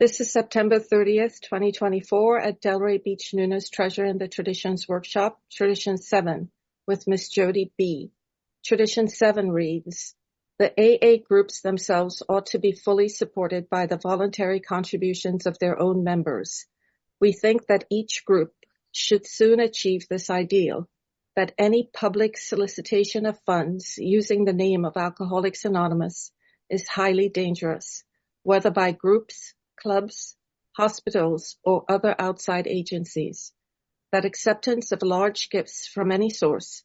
This is September 30th, 2024 at DELRAY Beach Nuna's Treasure in the Traditions Workshop, Tradition 7, with Miss Jody B. Tradition 7 reads, the AA groups themselves ought to be fully supported by the voluntary contributions of their own members. We think that each group should soon achieve this ideal, that any public solicitation of funds using the name of Alcoholics Anonymous is highly dangerous, whether by groups, clubs, hospitals, or other outside agencies, that acceptance of large gifts from any source,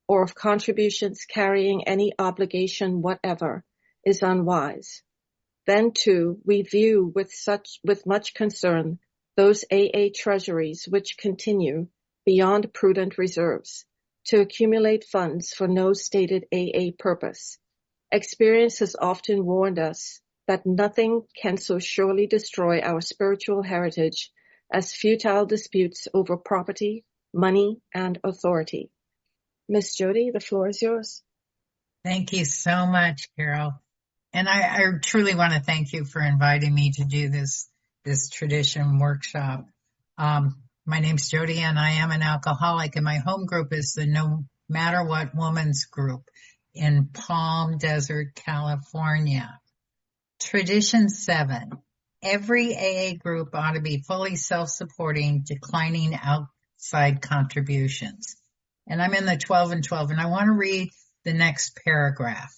or of contributions carrying any obligation whatever, is unwise. Then, too, we view with much concern those AA treasuries which continue, beyond prudent reserves, to accumulate funds for no stated AA purpose. Experience has often warned us that nothing can so surely destroy our spiritual heritage as futile disputes over property, money, and authority. Miss Jody, the floor is yours. Thank you so much, Carol. And I truly want to thank you for inviting me to do this tradition workshop. My name's Jody, and I am an alcoholic, and my home group is the No Matter What Women's Group in Palm Desert, California. Tradition 7. Every AA group ought to be fully self-supporting, declining outside contributions. And I'm in the 12 and 12, and I want to read the next paragraph.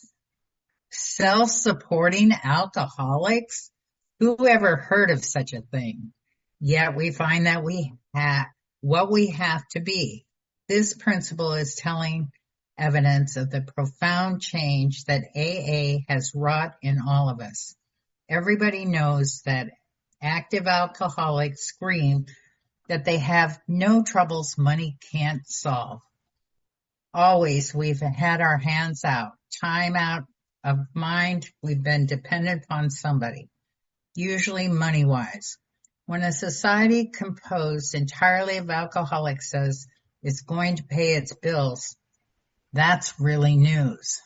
Self-supporting alcoholics? Who ever heard of such a thing? Yet we find that we have what we have to be. This principle is telling evidence of the profound change that AA has wrought in all of us. Everybody knows that active alcoholics scream that they have no troubles money can't solve. Always we've had our hands out, time out of mind, we've been dependent on somebody, usually money-wise. When a society composed entirely of alcoholics says it's going to pay its bills, that's really news.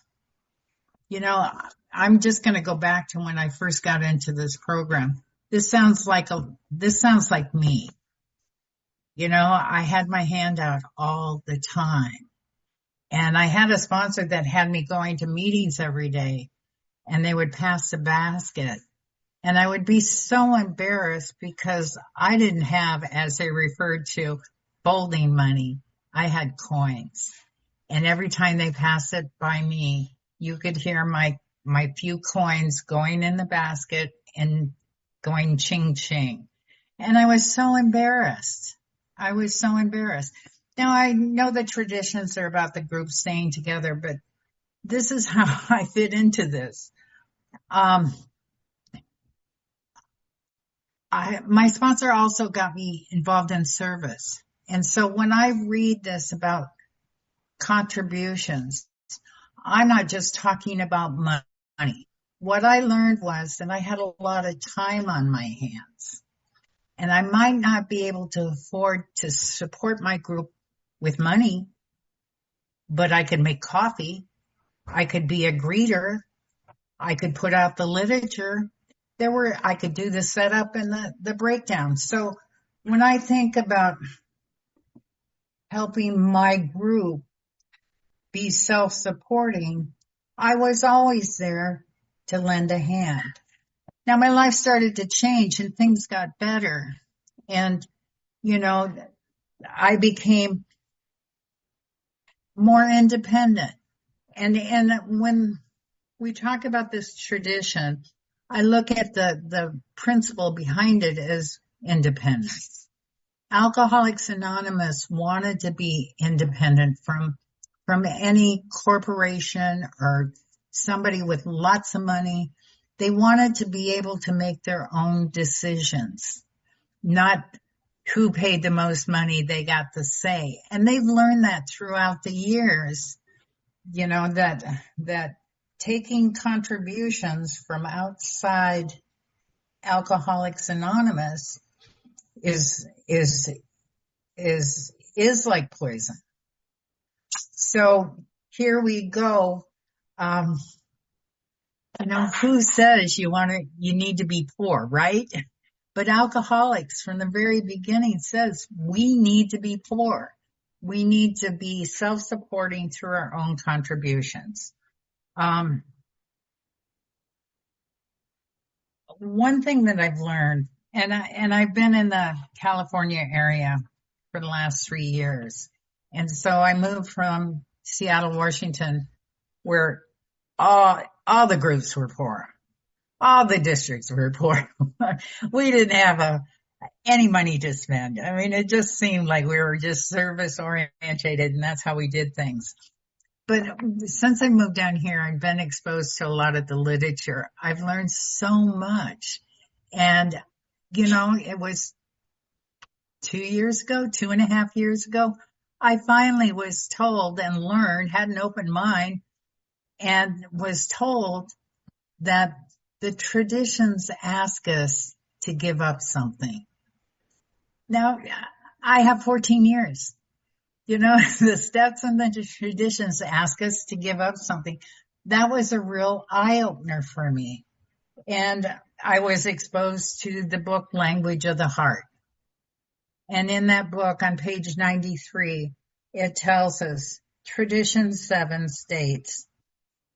You know, I'm just going to go back to when I first got into this program. This sounds like me. You know, I had my hand out all the time. And I had a sponsor that had me going to meetings every day, and they would pass the basket. And I would be so embarrassed because I didn't have, as they referred to, folding money. I had coins. And every time they passed it by me, you could hear my few coins going in the basket and going ching ching. And I was so embarrassed. Now I know the traditions are about the group staying together, but this is how I fit into this. My sponsor also got me involved in service. And so when I read this about contributions, I'm not just talking about money. What I learned was that I had a lot of time on my hands, and I might not be able to afford to support my group with money, but I could make coffee. I could be a greeter. I could put out the literature. I could do the setup and the breakdown. So when I think about helping my group be self-supporting, I was always there to lend a hand. Now my life started to change and things got better. And, you know, I became more independent. And when we talk about this tradition, I look at the principle behind it as independence. Alcoholics Anonymous wanted to be independent from any corporation or somebody with lots of money. They wanted to be able to make their own decisions, not who paid the most money, they got the say. And they've learned that throughout the years, you know, that taking contributions from outside Alcoholics Anonymous is like poison. So here we go. You know, who says you need to be poor, right? But Alcoholics from the very beginning says we need to be poor. We need to be self-supporting through our own contributions. One thing that I've learned, and I've been in the California area for the last 3 years. And so I moved from Seattle, Washington, where all the groups were poor. All the districts were poor. We didn't have any money to spend. I mean, it just seemed like we were just service orientated, and that's how we did things. But since I moved down here, I've been exposed to a lot of the literature. I've learned so much. And, it was 2 years ago, 2.5 years ago, I finally was told and learned, had an open mind, and was told that the traditions ask us to give up something. Now, I have 14 years. The steps and the traditions ask us to give up something. That was a real eye-opener for me. And I was exposed to the book Language of the Heart. And in that book on page 93, it tells us Tradition 7 states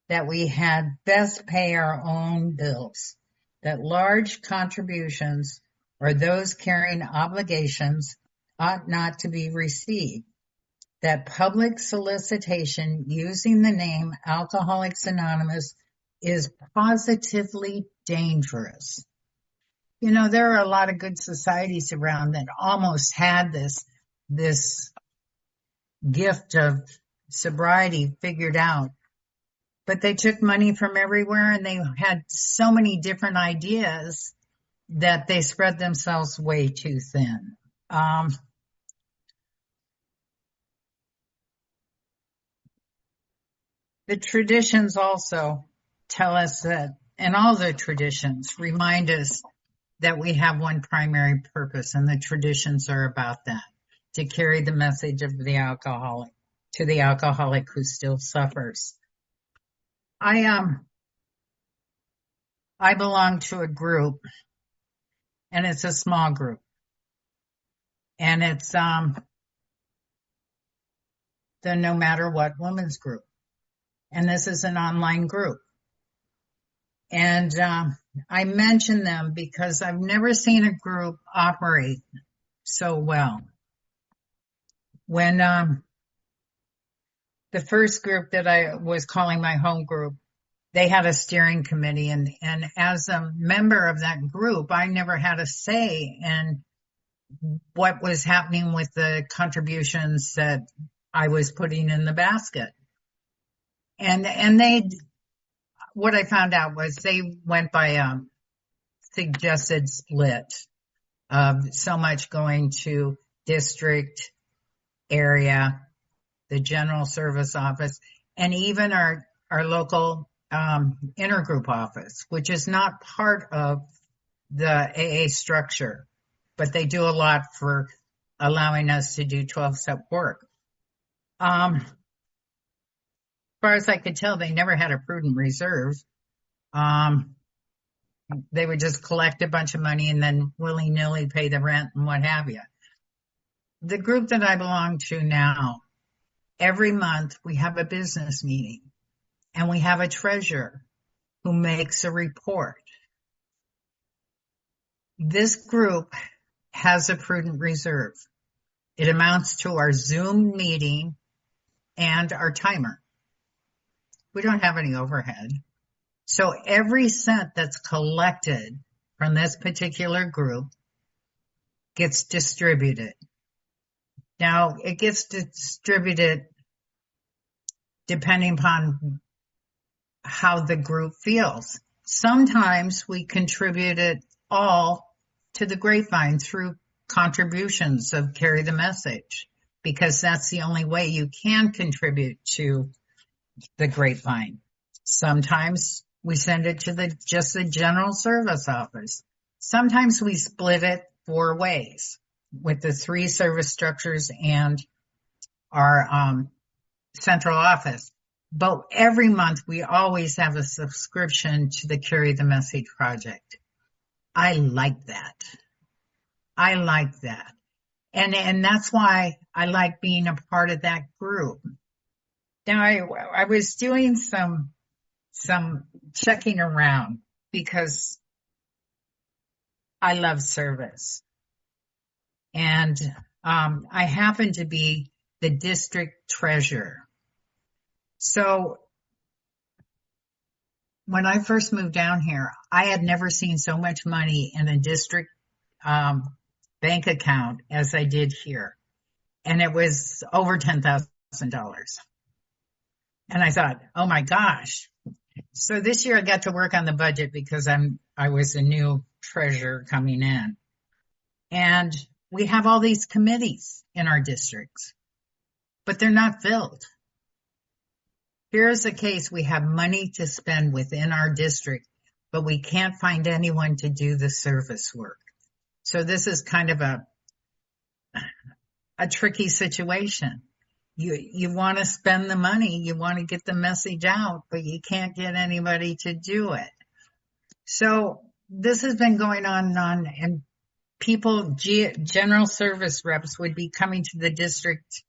that we had best pay our own bills, that large contributions or those carrying obligations ought not to be received, that public solicitation using the name Alcoholics Anonymous is positively dangerous. There are a lot of good societies around that almost had this gift of sobriety figured out, but they took money from everywhere and they had so many different ideas that they spread themselves way too thin. The traditions also tell us that, and all the traditions remind us that we have one primary purpose, and the traditions are about that, to carry the message of the alcoholic to the alcoholic who still suffers. I belong to a group, and it's a small group, and it's the No Matter What Women's Group. And this is an online group. And I mention them because I've never seen a group operate so well. When the first group that I was calling my home group, they had a steering committee, and as a member of that group, I never had a say in what was happening with the contributions that I was putting in the basket. And what I found out was they went by a suggested split of so much going to district, area, the general service office, and even our local intergroup office, which is not part of the AA structure, but they do a lot for allowing us to do 12-step work. As far as I could tell, they never had a prudent reserve. They would just collect a bunch of money and then willy-nilly pay the rent and what have you. The group that I belong to now, every month we have a business meeting and we have a treasurer who makes a report. This group has a prudent reserve. It amounts to our Zoom meeting and our timer. We don't have any overhead. So every cent that's collected from this particular group gets distributed. Now, it gets distributed depending upon how the group feels. Sometimes we contribute it all to the grapevine through contributions of Carry the Message, because that's the only way you can contribute to the grapevine. Sometimes we send it to just the general service office. Sometimes we split it 4 ways with the 3 service structures and our central office. But every month we always have a subscription to the Carry the Message project. I like that. I like that. And that's why I like being a part of that group. Now I was doing some checking around because I love service. And I happen to be the district treasurer. So when I first moved down here, I had never seen so much money in a district bank account as I did here. And it was over $10,000. And I thought, oh my gosh. So this year I got to work on the budget because I was a new treasurer coming in. And we have all these committees in our districts, but they're not filled. Here's a case we have money to spend within our district, but we can't find anyone to do the service work. So this is kind of a tricky situation. You want to spend the money, you want to get the message out, but you can't get anybody to do it. So this has been going on and people, general service reps would be coming to the district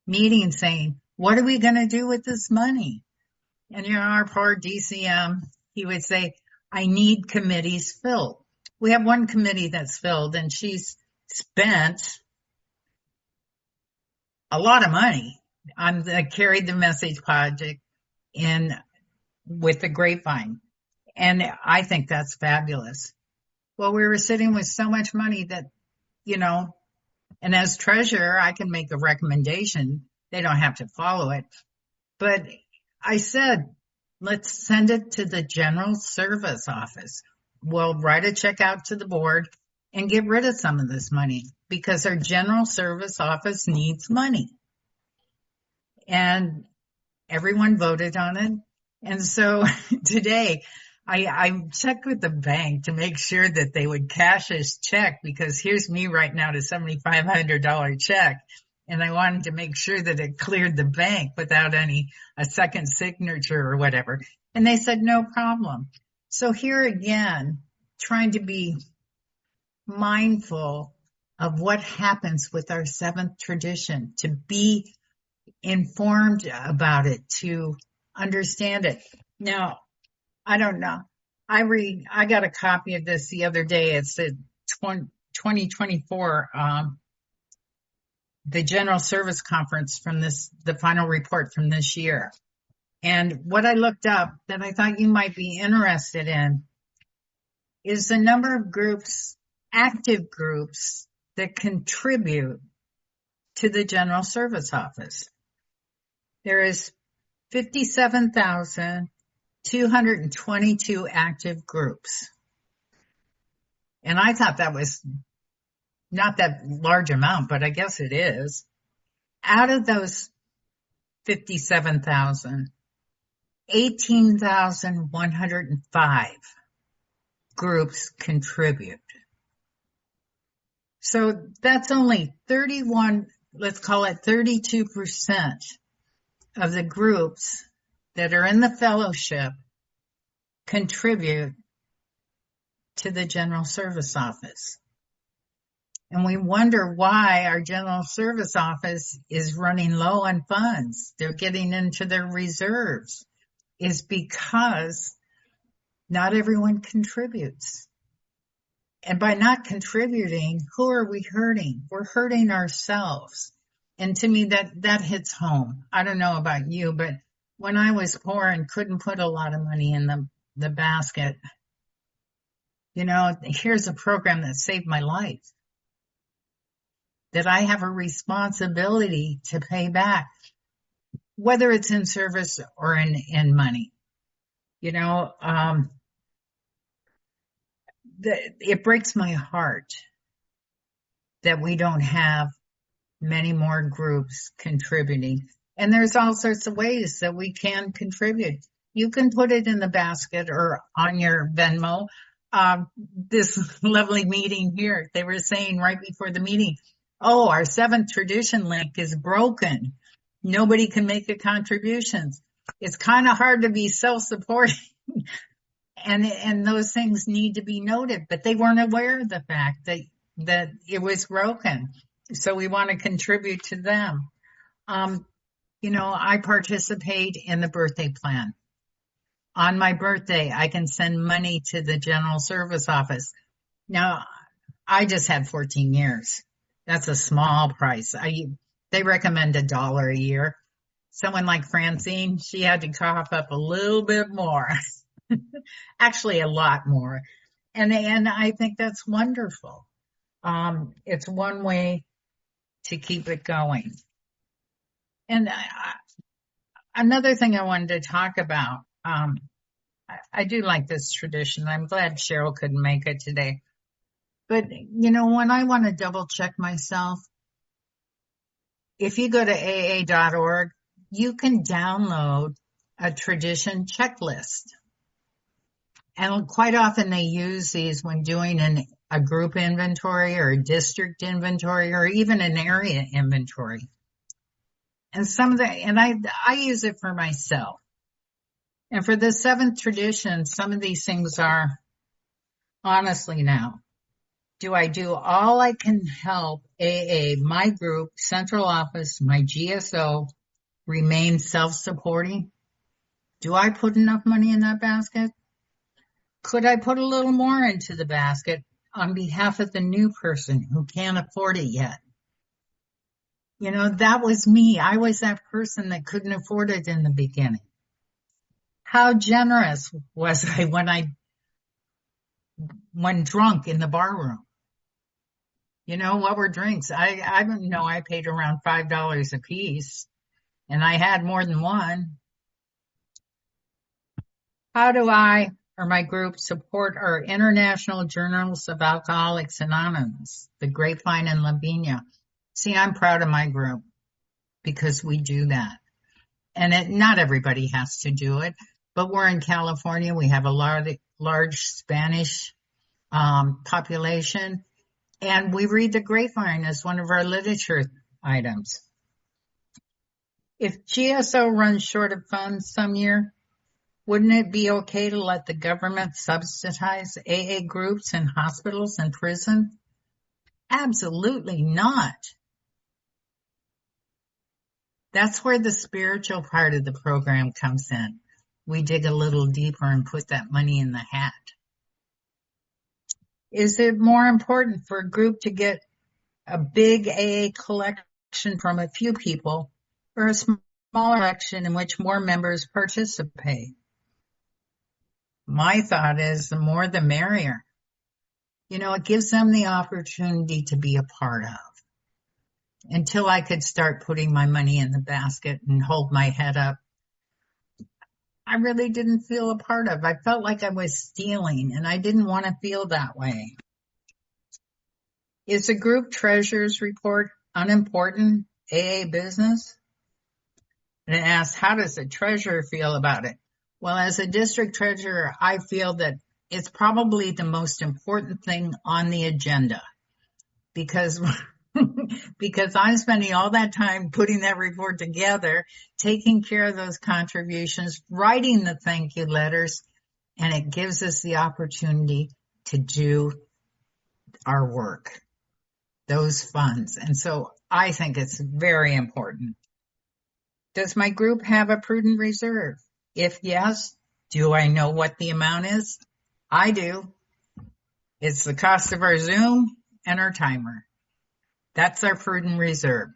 meeting saying, what are we going to do with this money? And our poor DCM, he would say, I need committees filled. We have one committee that's filled and she's spent a lot of money on the Carried the Message project with the Grapevine. And I think that's fabulous. Well, we were sitting with so much money that, and as treasurer, I can make a recommendation. They don't have to follow it. But I said, let's send it to the general service office. We'll write a check out to the board and get rid of some of this money because our general service office needs money. And everyone voted on it. And so today I checked with the bank to make sure that they would cash this check because here's me writing out a $7,500 check. And I wanted to make sure that it cleared the bank without a second signature or whatever. And they said, no problem. So here again, trying to be mindful of what happens with our seventh tradition, to be informed about it, to understand it. Now, I don't know. I got a copy of this the other day. It's the 2024, the General Service Conference the final report from this year. And what I looked up that I thought you might be interested in is the number of groups, active groups, that contribute to the General Service Office. There is 57,222 active groups. And I thought that was not that large amount, but I guess it is. Out of those 57,000, 18,105 groups contribute. So that's only 31, let's call it 32% of the groups that are in the fellowship contribute to the General Service Office. And we wonder why our General Service Office is running low on funds. They're getting into their reserves. Is because not everyone contributes. And by not contributing, who are we hurting? We're hurting ourselves. And to me, that hits home. I don't know about you, but when I was poor and couldn't put a lot of money in the basket, here's a program that saved my life, that I have a responsibility to pay back, whether it's in service or in money. It breaks my heart that we don't have many more groups contributing. And there's all sorts of ways that we can contribute. You can put it in the basket or on your Venmo. This lovely meeting here, they were saying right before the meeting, oh, our seventh tradition link is broken. Nobody can make the contributions. It's kind of hard to be self-supporting. And those things need to be noted, but they weren't aware of the fact that that it was broken. So we want to contribute to them. I participate in the birthday plan. On my birthday, I can send money to the general service office. Now, I just had 14 years. That's a small price. They recommend $1 a year. Someone like Francine, she had to cough up a little bit more. Actually, a lot more. And I think that's wonderful. It's one way to keep it going. And another thing I wanted to talk about, I do like this tradition. I'm glad Cheryl couldn't make it today. But, when I want to double check myself, if you go to aa.org, you can download a tradition checklist. And quite often they use these when doing a group inventory or a district inventory or even an area inventory. And I use it for myself. And for the seventh tradition, some of these things are, honestly now, do I do all I can help AA, my group, central office, my GSO, remain self-supporting? Do I put enough money in that basket? Could I put a little more into the basket on behalf of the new person who can't afford it yet? That was me. I was that person that couldn't afford it in the beginning. How generous was I when drunk in the bar room? What were drinks? I don't know. I paid around $5 a piece, and I had more than one. How do I or my group support our International Journals of Alcoholics Anonymous, the Grapevine and Lavinia? See, I'm proud of my group because we do that. And not everybody has to do it, but we're in California. We have a large Spanish population, and we read the Grapevine as one of our literature items. If GSO runs short of funds some year, wouldn't it be okay to let the government subsidize AA groups in hospitals and prison? Absolutely not. That's where the spiritual part of the program comes in. We dig a little deeper and put that money in the hat. Is it more important for a group to get a big AA collection from a few people or a smaller collection in which more members participate? My thought is the more the merrier. It gives them the opportunity to be a part of. Until I could start putting my money in the basket and hold my head up, I really didn't feel a part of. I felt like I was stealing, and I didn't want to feel that way. Is the group treasurer's report unimportant AA business? And it asks, how does the treasurer feel about it? Well, as a district treasurer, I feel that it's probably the most important thing on the agenda because I'm spending all that time putting that report together, taking care of those contributions, writing the thank you letters, and it gives us the opportunity to do our work, those funds. And so I think it's very important. Does my group have a prudent reserve? If yes, do I know what the amount is? I do. It's the cost of our Zoom and our timer. That's our prudent reserve.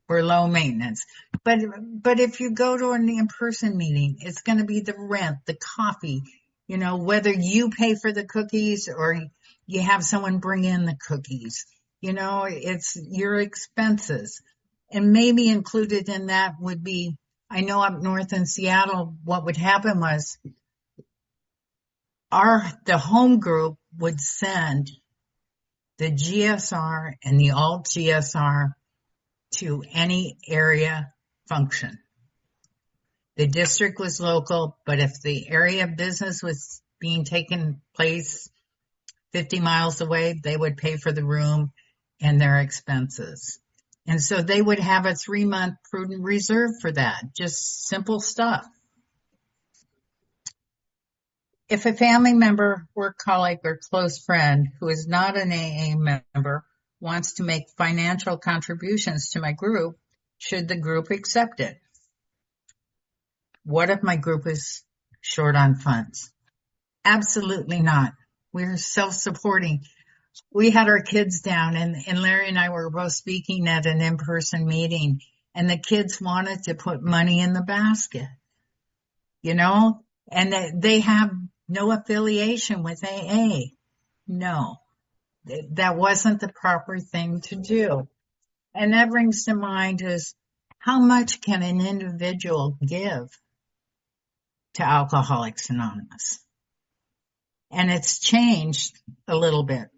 We're low maintenance. But if you go to an in-person meeting, it's going to be the rent, the coffee, whether you pay for the cookies or you have someone bring in the cookies. It's your expenses. And maybe included in that would be, I know up north in Seattle, what would happen was the home group would send the GSR and the alt GSR to any area function. The district was local, but if the area of business was being taken place 50 miles away, they would pay for the room and their expenses. And so they would have a 3-month prudent reserve for that. Just simple stuff. If a family member, work colleague, or close friend who is not an AA member wants to make financial contributions to my group, should the group accept it? What if my group is short on funds? Absolutely not. We're self-supporting. We had our kids down, and Larry and I were both speaking at an in-person meeting, and the kids wanted to put money in the basket, and they have no affiliation with AA. No, that wasn't the proper thing to do. And that brings to mind is, how much can an individual give to Alcoholics Anonymous? And it's changed a little bit.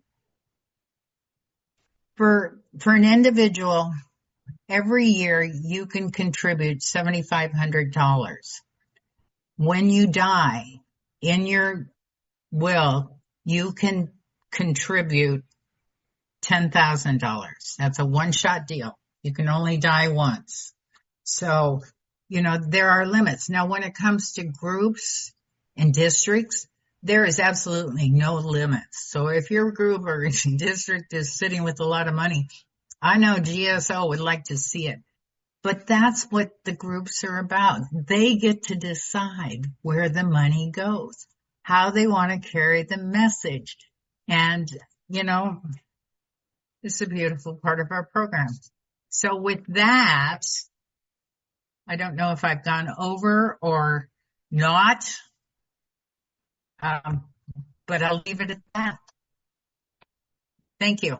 For an individual, every year you can contribute $7,500. When you die, in your will, you can contribute $10,000. That's a one-shot deal. You can only die once. So, there are limits. Now, when it comes to groups and districts, there is absolutely no limits. So if your group or district is sitting with a lot of money, I know GSO would like to see it. But that's what the groups are about. They get to decide where the money goes, how they want to carry the message. And, it's a beautiful part of our program. So with that, I don't know if I've gone over or not, but I'll leave it at that. Thank you.